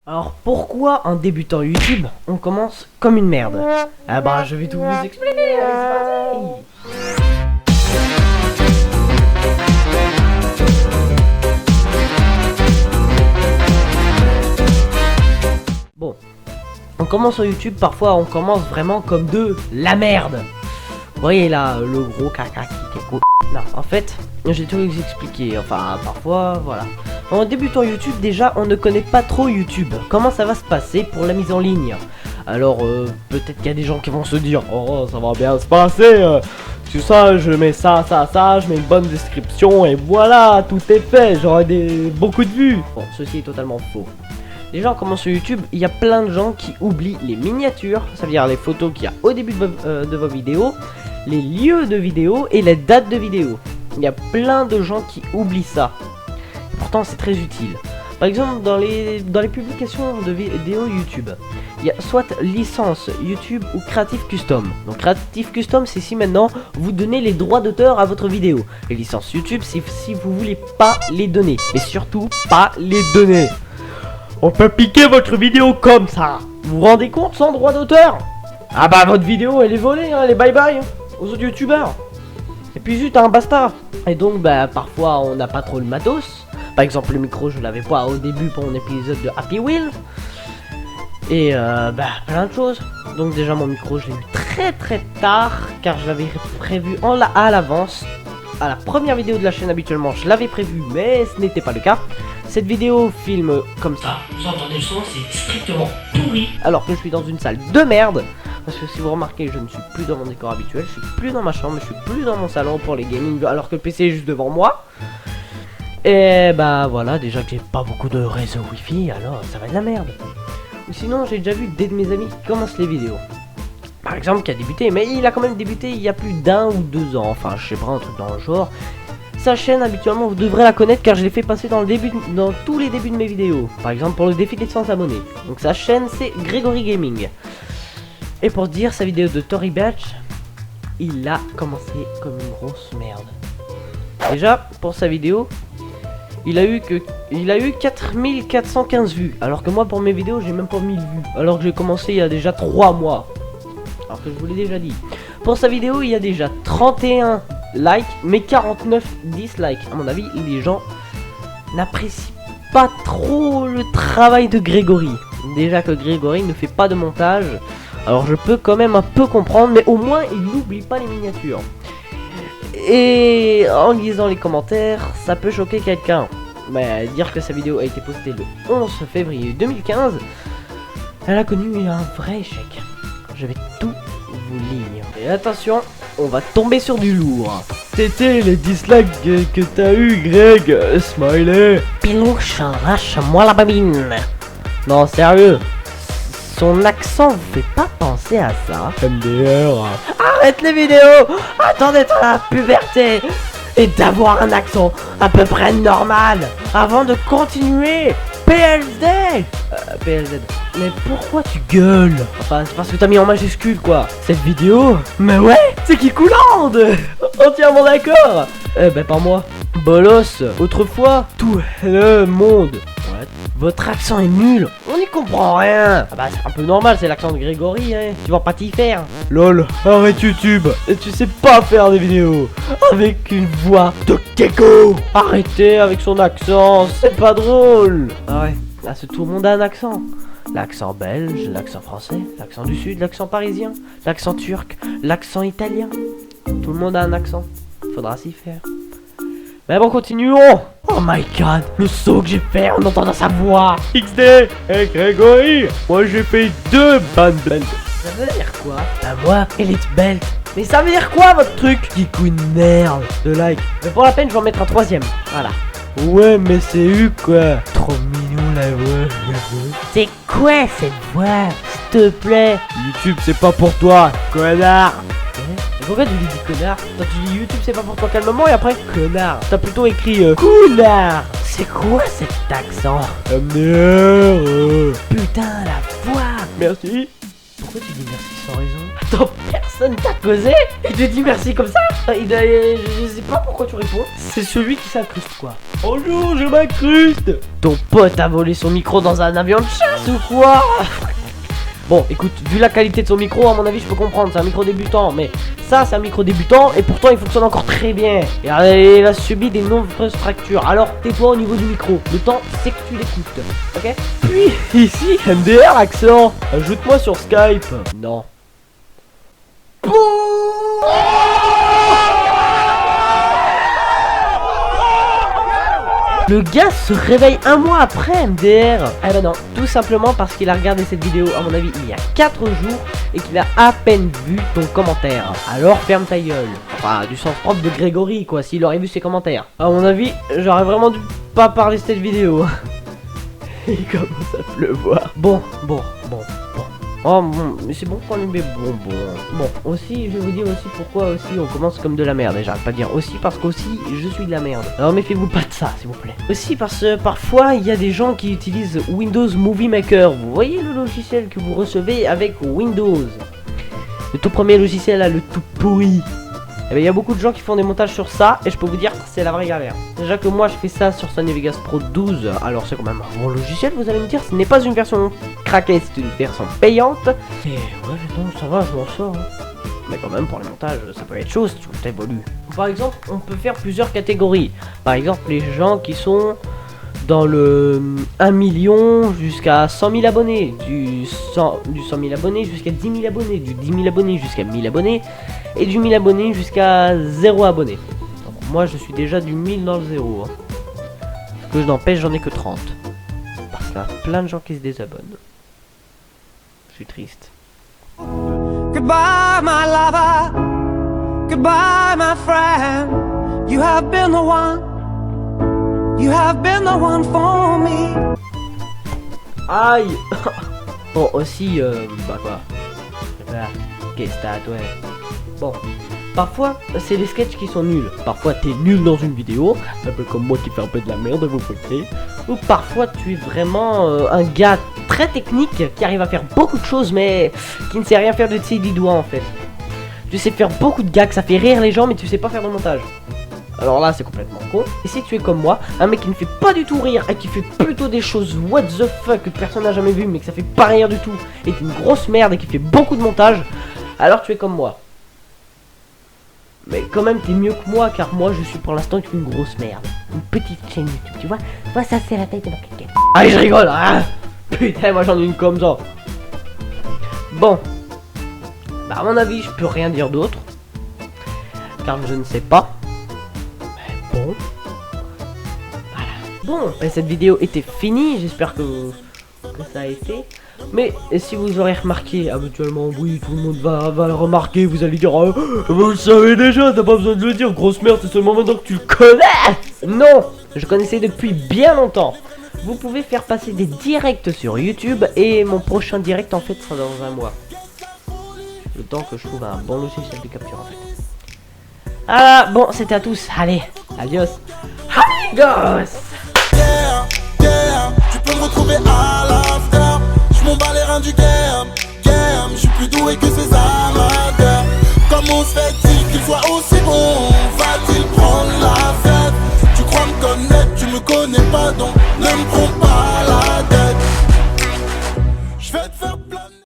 Alors pourquoi en débutant YouTube, on commence comme une merde? Ah bah je vais tout vous expliquer, allez, c'est parti. Bon, on commence sur YouTube, parfois on commence vraiment comme de la merde. Vous voyez là, le gros caca qui est cool. Non, en fait, j'ai tout vous expliqué, enfin parfois, voilà. En débutant YouTube, déjà, on ne connaît pas trop YouTube. Comment ça va se passer pour la mise en ligne? Alors, peut-être qu'il y a des gens qui vont se dire, oh, ça va bien se passer. Tout ça, je mets ça, je mets une bonne description et voilà, tout est fait. J'aurai beaucoup de vues. Bon, ceci est totalement faux. Déjà, en commençant sur YouTube, il y a plein de gens qui oublient les miniatures, ça veut dire les photos qu'il y a au début de vos vidéos, les lieux de vidéo et les dates de vidéo. Il y a plein de gens qui oublient ça. Pourtant c'est très utile. Par exemple dans les publications de vidéos YouTube, il y a soit licence YouTube ou Creative Custom. Donc Creative Custom, c'est si maintenant vous donnez les droits d'auteur à votre vidéo. Et licence YouTube, c'est si vous voulez pas les donner. Mais surtout pas les donner. On peut piquer votre vidéo comme ça. Vous vous rendez compte, sans droit d'auteur? Ah bah votre vidéo elle est volée, hein, elle est bye bye aux autres youtubeurs. Et puis zut, hein, basta. Et donc bah parfois on n'a pas trop le matos. Par exemple le micro je l'avais pas au début pour mon épisode de Happy Wheel. Et bah plein de choses. Donc déjà mon micro je l'ai eu très tard, car je l'avais prévu à l'avance. À la première vidéo de la chaîne habituellement je l'avais prévu, mais ce n'était pas le cas. Cette vidéo filme comme ça. Vous entendez le son, c'est strictement pourri. Alors que je suis dans une salle de merde. Parce que si vous remarquez, je ne suis plus dans mon décor habituel. Je suis plus dans ma chambre, je suis plus dans mon salon pour les gaming. Alors que le PC est juste devant moi. Et bah voilà, déjà que j'ai pas beaucoup de réseau wifi, alors ça va être de la merde. Ou sinon j'ai déjà vu des de mes amis qui commencent les vidéos. Par exemple qui a débuté, mais il a quand même débuté il y a plus d'1 ou 2 ans, enfin je sais pas, un truc dans le genre. Sa chaîne habituellement vous devrez la connaître car je l'ai fait passer dans tous les débuts de mes vidéos. Par exemple pour le défi des 100 abonnés. Donc sa chaîne c'est Gregory Gaming. Et pour dire sa vidéo de Tory Batch, il a commencé comme une grosse merde. Déjà pour sa vidéo, il a eu 4415 vues, alors que moi pour mes vidéos j'ai même pas 1000 vues, alors que j'ai commencé il y a déjà 3 mois, alors que je vous l'ai déjà dit. Pour sa vidéo il y a déjà 31 likes mais 49 dislikes. À mon avis les gens n'apprécient pas trop le travail de Grégory. Déjà que Grégory ne fait pas de montage, alors je peux quand même un peu comprendre, mais au moins il n'oublie pas les miniatures. Et en lisant les commentaires, ça peut choquer quelqu'un. Mais dire que sa vidéo a été postée le 11 février 2015, elle a connu un vrai échec. Je vais tout vous lire. Et attention, on va tomber sur du lourd. C'était les dislikes que t'as eu, Greg. Smiley. Pilouche, lâche-moi la babine. Non, sérieux. Son accent vous fait pas penser à ça? MDR. Arrête les vidéos. Attendez à la puberté et d'avoir un accent à peu près normal avant de continuer. PLZ. PLZ. Mais pourquoi tu gueules? Enfin c'est parce que t'as mis en majuscule quoi cette vidéo. Mais ouais, c'est qui coulande. Entièrement d'accord. Ben pas moi. Bolos. Autrefois tout le monde. Ouais. Votre accent est nul, on n'y comprend rien. Ah bah c'est un peu normal, c'est l'accent de Grégory, hein. Tu vas pas t'y faire. Lol, arrête YouTube. Et tu sais pas faire des vidéos avec une voix de gecko. Arrêtez avec son accent, c'est pas drôle. Ah ouais, là c'est tout le monde a un accent. L'accent belge, l'accent français, l'accent du sud, l'accent parisien, l'accent turc, l'accent italien. Tout le monde a un accent, faudra s'y faire. Mais bon, continuons. Oh my god, le saut que j'ai fait en entendant sa voix. XD. Hey Grégory, moi j'ai fait 2 band belt. Ça veut dire quoi? Bah moi, Elite Belt. Mais ça veut dire quoi votre truc? Kikou de merde. De like. Mais pour la peine, je vais en mettre un 3ème. Voilà. Ouais, mais c'est eu quoi? Trop mignon la voix. C'est quoi cette voix? S'il te plaît. YouTube, c'est pas pour toi, connard. Pourquoi tu lui dis connard? Quand tu dis YouTube c'est pas pour toi calmement et après connard. T'as plutôt écrit connard. C'est quoi cet accent? MDR. Putain la voix. Merci. Pourquoi tu dis merci sans raison? Attends, personne personne t'a causé, il te dit merci comme ça. Je sais pas pourquoi tu réponds. C'est celui qui s'incruste quoi. Bonjour, je m'incruste. Ton pote a volé son micro dans un avion de chasse ou quoi? Bon, écoute, vu la qualité de son micro, à mon avis, je peux comprendre, c'est un micro débutant, mais ça, c'est un micro débutant, et pourtant, il fonctionne encore très bien. Et il a subi des nombreuses fractures, alors tais-toi au niveau du micro, le temps, c'est que tu l'écoutes, ok? Puis, ici, MDR, accent, ajoute-moi sur Skype. Non. Le gars se réveille un mois après MDR. Eh ben non, tout simplement parce qu'il a regardé cette vidéo à mon avis il y a 4 jours et qu'il a à peine vu ton commentaire. Alors ferme ta gueule. Enfin, du sens propre de Grégory quoi, s'il aurait vu ses commentaires. À mon avis, j'aurais vraiment dû pas parler de cette vidéo. Il commence à pleuvoir. Bon. Oh bon, mais c'est bon qu'on lui met bonbon. Bon, aussi, je vais vous dire aussi pourquoi aussi on commence comme de la merde. Et j'arrête pas de dire aussi parce qu'aussi je suis de la merde. Alors méfiez-vous pas de ça, s'il vous plaît. Aussi parce que parfois il y a des gens qui utilisent Windows Movie Maker. Vous voyez le logiciel que vous recevez avec Windows. Le tout premier logiciel là, le tout pourri. Et bien il y a beaucoup de gens qui font des montages sur ça et je peux vous dire que c'est la vraie galère. Déjà que moi je fais ça sur Sony Vegas Pro 12, alors c'est quand même un bon logiciel, vous allez me dire, ce n'est pas une version craquée, c'est une version payante. Et ouais non ça va, je m'en sors. Mais quand même pour les montages ça peut être chaud si tu t'évolues. Par exemple on peut faire plusieurs catégories. Par exemple les gens qui sont dans le 1 million jusqu'à 100 000 abonnés, du 100 000 abonnés jusqu'à 10 000 abonnés, du 10 000 abonnés jusqu'à 1000 abonnés, et du 1000 abonnés jusqu'à 0 abonnés. Donc moi je suis déjà du 1000 dans le 0. Hein. Ce que je n'empêche, j'en ai que 30. Parce qu'il y a plein de gens qui se désabonnent. Je suis triste. Goodbye my lover, goodbye my friend. You have been the one. You have been the one for me. Aïe. Bon aussi bah quoi. Qu'est-ce que t'as toi? Bon, parfois c'est les sketchs qui sont nuls. Parfois t'es nul dans une vidéo, un peu comme moi qui fais un peu de la merde, vous pouvez. Ou parfois tu es vraiment un gars très technique qui arrive à faire beaucoup de choses mais qui ne sait rien faire de ses 10 doigts en fait. Tu sais faire beaucoup de gags, ça fait rire les gens mais tu sais pas faire de montage. Alors là c'est complètement con. Et si tu es comme moi, un mec qui ne fait pas du tout rire et qui fait plutôt des choses what the fuck que personne n'a jamais vu mais que ça fait pas rire du tout et t'es une grosse merde et qui fait beaucoup de montage, alors tu es comme moi. Mais quand même t'es mieux que moi car moi je suis pour l'instant une grosse merde. Une petite chaîne YouTube, tu vois. Moi ça c'est la taille de ma cliquette. Ah je rigole hein. Putain moi j'en ai une comme ça. Bon. Bah à mon avis je peux rien dire d'autre. Car je ne sais pas. Mais bon. Voilà. Bon, et cette vidéo était finie, j'espère que ça a été. Mais si vous aurez remarqué, habituellement, oui, tout le monde va le remarquer, vous allez dire, vous le savez déjà, t'as pas besoin de le dire, grosse merde, c'est seulement maintenant que tu le connais. Non, je connaissais depuis bien longtemps. Vous pouvez faire passer des directs sur YouTube et mon prochain direct en fait sera dans un mois. Le temps que je trouve un bon logiciel de capture en fait. Ah bon, c'était à tous, allez, adios. Amigos. Tu peux me retrouver à l'after. J'm'en bats les reins du game. Je suis plus doué que ces amas.